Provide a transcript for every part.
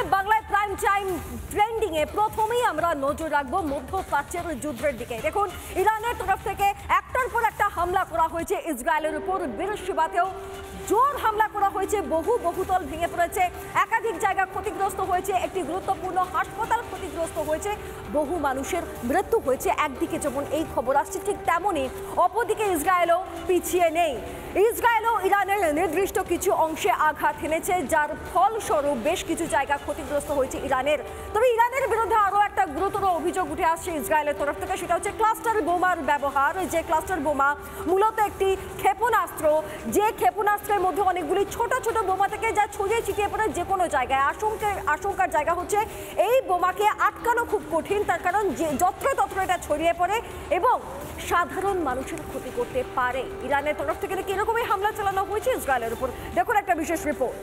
বাংলায় prime time trending এ প্রথমেই আমরা নজর রাখবো মধ্যপ্রাচ্যের যুদ্ধের দিকে। দেখুন, ইরানের তরফ থেকে একটার পর একটা হামলা করা হয়েছে ইসরায়েলের উপর। বৃহস্পতিবারেও জোর হামলা করা হয়েছে, বহুতল ভেঙে পড়েছে, একাধিক জায়গা ক্ষতিগ্রস্ত হয়েছে, একটি গুরুত্বপূর্ণ হাসপাতাল ক্ষতিগ্রস্ত হয়েছে, বহু মানুষের মৃত্যু হয়েছে। একদিকে যেমন এই খবর আসছে, ঠিক তেমনই অপরদিকে ইসরায়েলও পিছিয়ে নেই। ইসরায়েলও ইরানের নির্দিষ্ট কিছু অংশে আঘাত এনেছে, যার ফলস্বরূপ বেশ কিছু জায়গা ক্ষতিগ্রস্ত হয়েছে ইরানের। তবে ইরানের বিরুদ্ধে আরও একটা গুরুতর অভিযোগ উঠে আসছে ইসরায়েলের তরফ থেকে, সেটা হচ্ছে ক্লাস্টার বোমার ব্যবহার। যে ক্লাস্টার বোমা মূলত একটি ক্ষেপণাস্ত্র, যে ক্ষেপণাস্ত্রের মধ্যে অনেকগুলি ছোট ছোট বোমা থেকে যা ছড়িয়ে ছিটিয়ে পড়ে যে কোনো জায়গায়। আশঙ্কার জায়গা হচ্ছে এই বোমাকে আটকানো খুব কঠিন, তার কারণ যে যত্রতত্র এটা ছড়িয়ে পড়ে এবং সাধারণ মানুষের ক্ষতি করতে পারে। ইরানের তরফ থেকে কিরকমই হামলা চালানো হয়েছে ইসরায়েলের উপর, দেখুন একটা বিশেষ রিপোর্ট।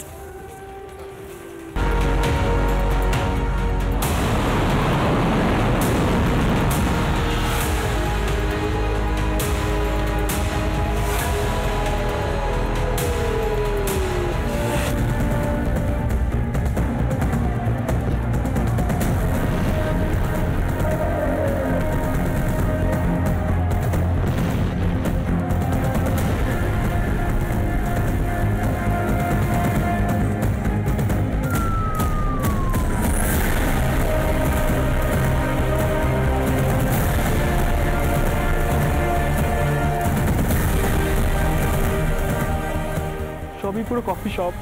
সবই পুরো কফি শপ,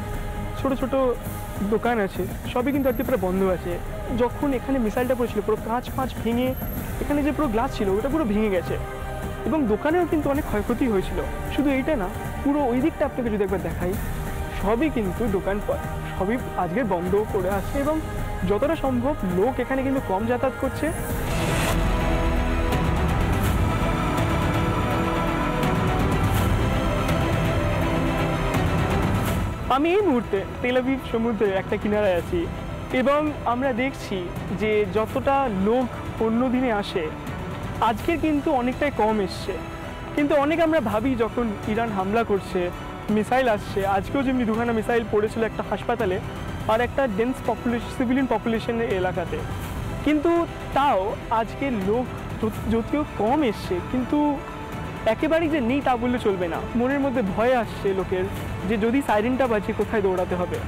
ছোট ছোট দোকান আছে, সবই কিন্তু আজকে পুরো বন্ধ আছে। যখন এখানে মিসাইলটা পড়েছিল, পুরো কাঁচ ভেঙে, এখানে যে পুরো গ্লাস ছিল ওটা পুরো ভেঙে গেছে এবং দোকানেও কিন্তু অনেক ক্ষয়ক্ষতি হয়েছিল। শুধু এইটা না, পুরো ওই দিকটা আপনাকে যদি একবার দেখাই, সবই কিন্তু দোকানপাট সবই আজকে বন্ধ করে আছে এবং যতটা সম্ভব লোক এখানে কিন্তু কম যাতায়াত করছে। আমি এই মুহূর্তে তেল আভিভ সমুদ্রের একটা কিনারায় আছি এবং আমরা দেখছি যে যতটা লোক অন্য দিনে আসে আজকের কিন্তু অনেকটাই কম এসছে। কিন্তু অনেক আমরা ভাবি যখন ইরান হামলা করছে, মিসাইল আসছে, আজকেও যেমনি দুখানা মিসাইল পড়েছিল একটা হাসপাতালে আর একটা ডেন্স সিভিলিয়ান পপুলেশনের এলাকাতে, কিন্তু তাও আজকের লোক যদিও কম এসছে কিন্তু একেবারেই যে নেই তা বললে চলবে না। মনের মধ্যে ভয় আসছে লোকের যে যদি সাইরেনটা বাজে কোথায় দৌড়াতে হবে।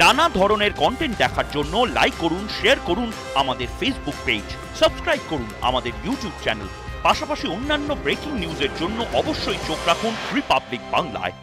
নানা ধরনের কন্টেন্ট দেখার জন্য লাইক করুন, শেয়ার করুন আমাদের ফেসবুক পেজ, সাবস্ক্রাইব করুন আমাদের ইউটিউব চ্যানেল। পাশাপাশি অন্যান্য ব্রেকিং নিউজের জন্য অবশ্যই চোখ রাখুন রিপাবলিক বাংলায়।